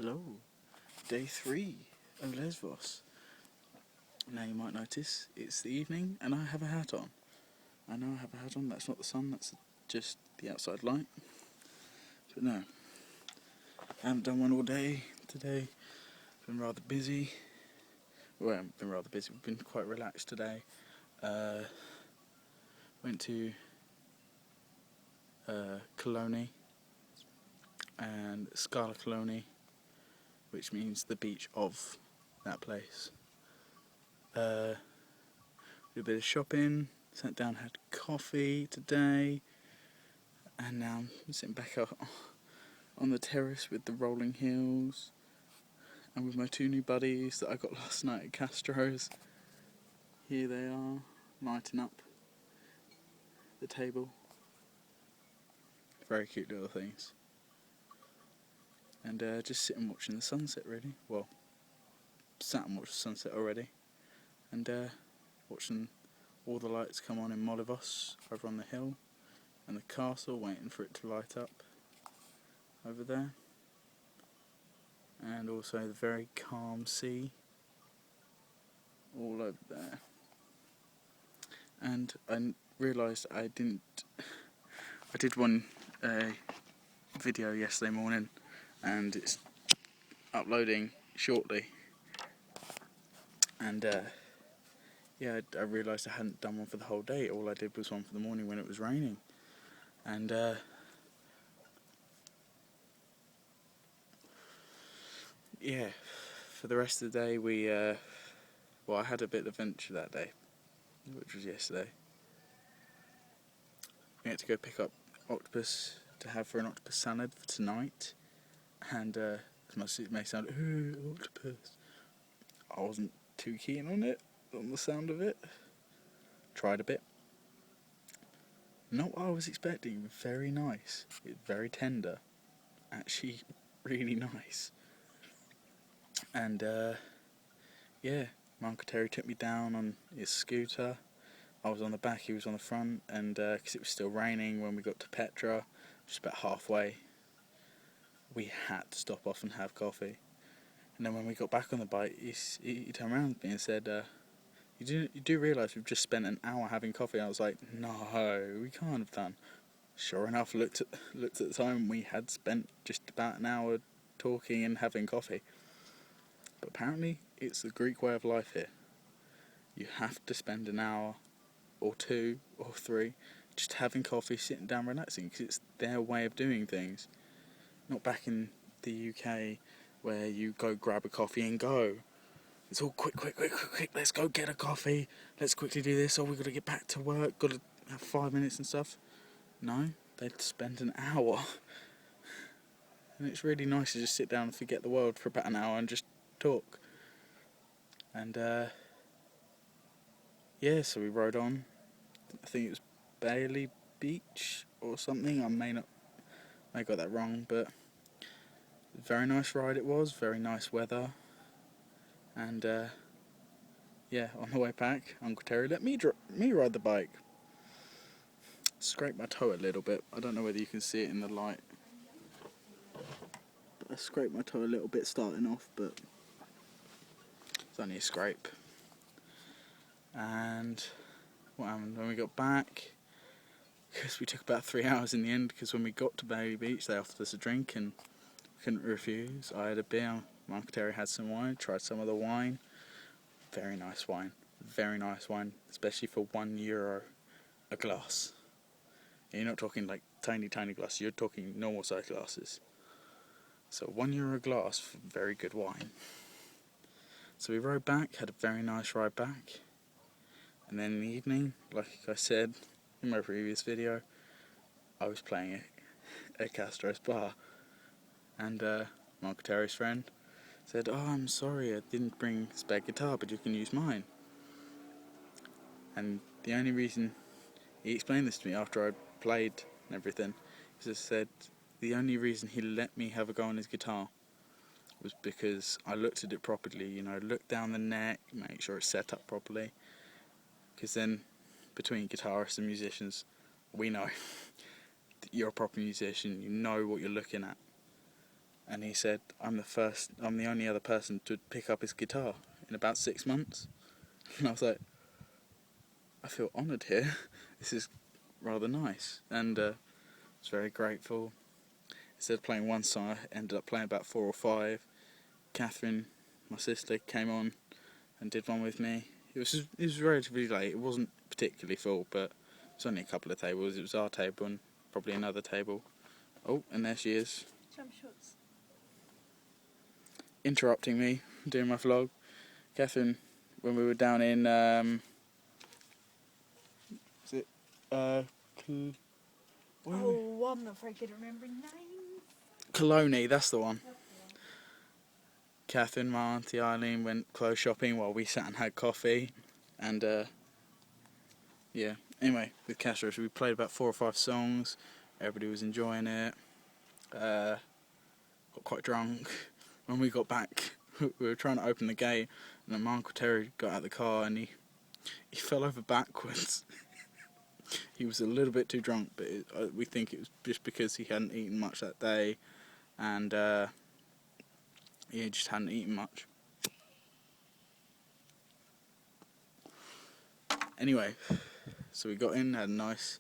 Hello, day 3 of Lesbos. Now you might notice it's the evening and I have a hat on. I know I have a hat on, that's not the sun, that's just the outside light. But no, I haven't done one all day today. Been rather busy. Well, I haven't been rather busy, we've been quite relaxed today. Went to Coloni and Scala Coloni, which means the beach of that place. Did a bit of shopping, sat down, had coffee today, and now I'm sitting back out on the terrace with the rolling hills and with my 2 new buddies that I got last night at Castro's. Here they are, lighting up the table. Very cute little things. And just sitting watching the sunset really. Well, sat and watched the sunset already. And watching all the lights come on in Molivos over on the hill. And the castle, waiting for it to light up over there. And also the very calm sea all over there. And I realised I did one video yesterday morning and it's uploading shortly, and yeah, I realised I hadn't done one for the whole day. All I did was one for the morning when it was raining, and yeah, for the rest of the day I had a bit of adventure that day, which was yesterday. We had to go pick up octopus to have for an octopus salad for tonight, and as much as it may sound, ooh, octopus, I wasn't too keen on the sound of it. Tried a bit. Not what I was expecting. Very nice. It's very tender. Actually, really nice. And yeah, my Uncle Terry took me down on his scooter. I was on the back, he was on the front, and because it was still raining when we got to Petra, just about halfway, we had to stop off and have coffee. And then when we got back on the bike, he turned around to me and said, you do realise we've just spent an hour having coffee? I was like, no, we can't have done. Sure enough, looked at the time, we had spent just about an hour talking and having coffee. But apparently it's the Greek way of life here. You have to spend an hour or 2 or 3 just having coffee, sitting down, relaxing, because it's their way of doing things. Not back in the UK where you go grab a coffee and go. It's all quick, let's go get a coffee, let's quickly do this, we've got to get back to work, got to have 5 minutes and stuff. No, they'd spend an hour. And it's really nice to just sit down and forget the world for about an hour and just talk. And yeah, so we rode on. I think it was Bailey Beach or something, I may got that wrong, but very nice ride it was, very nice weather. And yeah, on the way back, Uncle Terry let me ride the bike. Scraped my toe a little bit. I don't know whether you can see it in the light, but I scraped my toe a little bit starting off, but it's only a scrape. And what happened when we got back? Because we took about 3 hours in the end, because when we got to Bailey Beach they offered us a drink and couldn't refuse. I had a beer, my Uncle Terry had some wine, tried some of the wine. Very nice wine, especially for €1 a glass. And you're not talking like tiny glasses, you're talking normal size glasses. So €1 a glass for very good wine. So we rode back, had a very nice ride back. And then in the evening, like I said in my previous video, I was playing at Castro's bar. And my Uncle Terry's friend said, oh, I'm sorry, I didn't bring a spare guitar, but you can use mine. And the only reason, he explained this to me after I'd played and everything, he just said the only reason he let me have a go on his guitar was because I looked at it properly, looked down the neck, make sure it's set up properly. Because then, between guitarists and musicians, we know that you're a proper musician, you know what you're looking at. and he said, I'm the only other person to pick up his guitar in about 6 months. And I was like, I feel honoured here. This is rather nice, and I was very grateful. Instead of playing one song, I ended up playing about 4 or 5. Catherine, my sister, came on and did one with me. It was relatively late. It wasn't particularly full, but it was only a couple of tables. It was our table and probably another table. Oh, and there she is, Jump shorts. interrupting me doing my vlog. Catherine, when we were down in is it Oh, I'm not very good at remembering names. Cologne, that's the one. Catherine, my auntie Eileen went clothes shopping while we sat and had coffee, and yeah. Anyway, with Castro, we played about 4 or 5 songs. Everybody was enjoying it. Got quite drunk. When we got back, we were trying to open the gate, and then my Uncle Terry got out of the car and he fell over backwards. He was a little bit too drunk, but we think it was just because he hadn't eaten much that day, and he just hadn't eaten much. Anyway, so we got in, had a nice.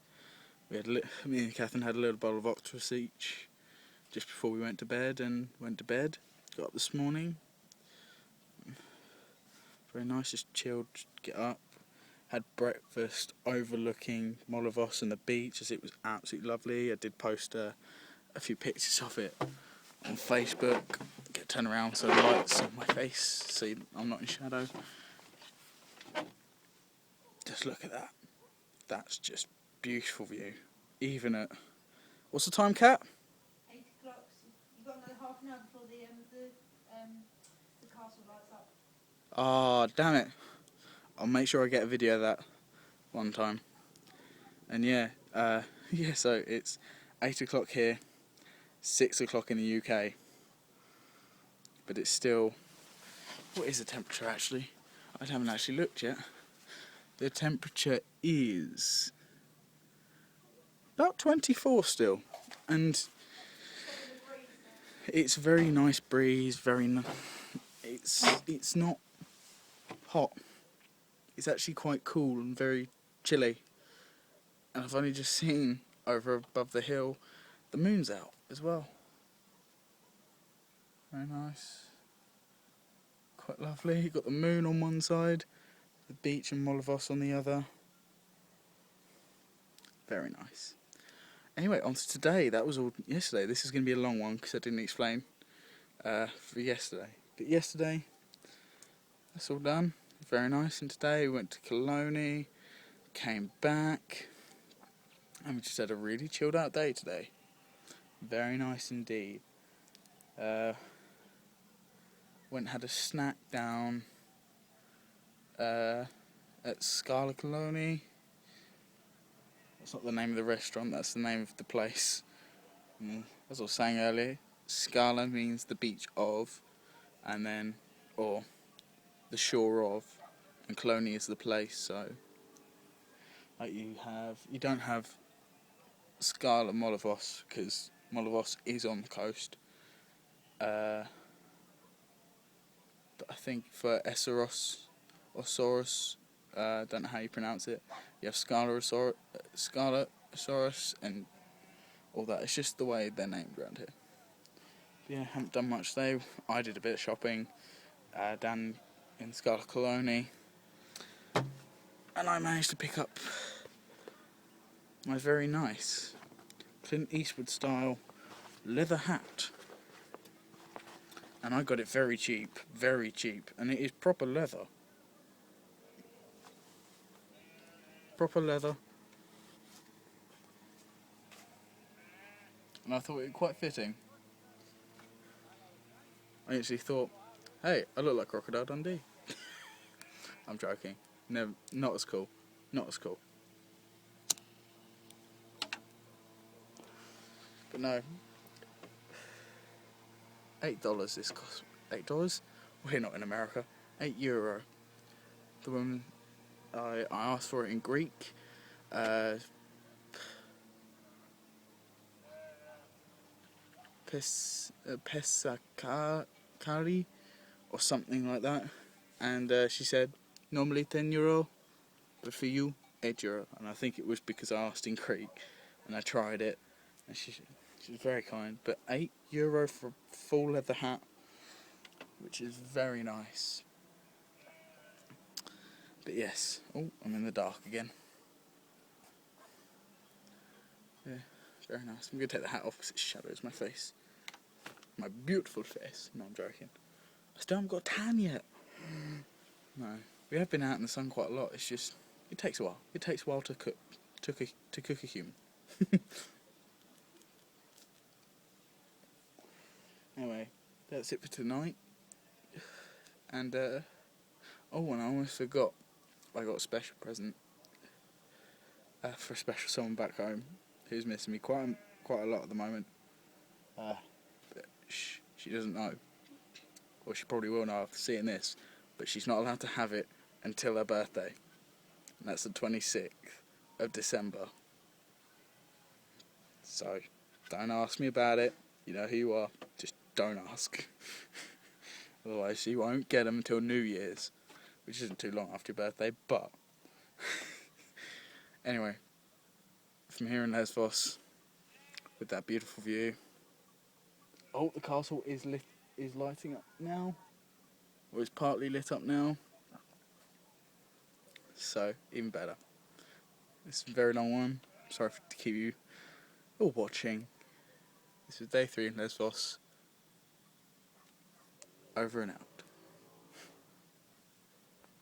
Me and Catherine had a little bottle of Octopus each just before we went to bed, and went to bed. Got up this morning. Very nice, just chilled, get up. Had breakfast overlooking Molavos and the beach, as it was absolutely lovely. I did post a few pictures of it on Facebook. Get turned around so the light's on my face, so I'm not in shadow. Just look at that. That's just beautiful view. Even at... What's the time, Kat? 8 o'clock. You've got another half an hour before the castle lights up. Oh, damn it. I'll make sure I get a video of that one time. And yeah, so it's 8 o'clock here, 6 o'clock in the UK. But it's still... What is the temperature actually? I haven't actually looked yet. The temperature is about 24 still. And it's a very nice breeze, it's not hot. It's actually quite cool and very chilly. And I've only just seen over above the hill the moon's out as well. Very nice. Quite lovely. You've got the moon on one side, the beach and Molavos on the other. Very nice. Anyway, on to today. That was all yesterday. This is going to be a long one because I didn't explain for yesterday. But yesterday, that's all done. Very nice. And today we went to Cologne, came back, and we just had a really chilled out day today. Very nice indeed. Went and had a snack down at Scala Cologne. That's not the name of the restaurant, that's the name of the place. As I was saying earlier, Scala means the beach of, and then, or the shore of, and Cologne is the place, so like you don't have Scala Molavos, because Molavos is on the coast. But I think for Essoros, don't know how you pronounce it, you have Scalasaurus and all that. It's just the way they're named around here. But yeah, haven't done much today. I did a bit of shopping down in Scala Cologne, and I managed to pick up my very nice Clint Eastwood style leather hat. And I got it very cheap, and it is proper leather. Proper leather. And I thought it was quite fitting. I actually thought, hey, I look like Crocodile Dundee. I'm joking. No, not as cool. Not as cool. But no. $8 this cost. $8? We're not in America. €8. The woman, I asked for it in Greek. Pesacari or something like that. And she said, normally €10, but for you, €8. And I think it was because I asked in Greek and I tried it, and she was very kind. But €8 for a full leather hat, which is very nice. But yes, oh, I'm in the dark again. Yeah, very nice. I'm going to take the hat off because it shadows my face. My beautiful face. No, I'm joking. I still haven't got tan yet. No, we have been out in the sun quite a lot. It's just, it takes a while. It takes a while to cook a human. Anyway, that's it for tonight. And oh, and I almost forgot. I got a special present for a special someone back home who's missing me quite a lot at the moment. But she doesn't know. Or she probably will know after seeing this. But she's not allowed to have it until her birthday. And that's the 26th of December. So, don't ask me about it. You know who you are. Just don't ask. Otherwise, you won't get them until New Year's, which isn't too long after your birthday. But anyway, from here in Lesbos, with that beautiful view. Oh, the castle is lighting up now, or it's partly lit up now. So even better. It's a very long one. Sorry to keep you all watching. This is day 3 in Lesbos. Over and out.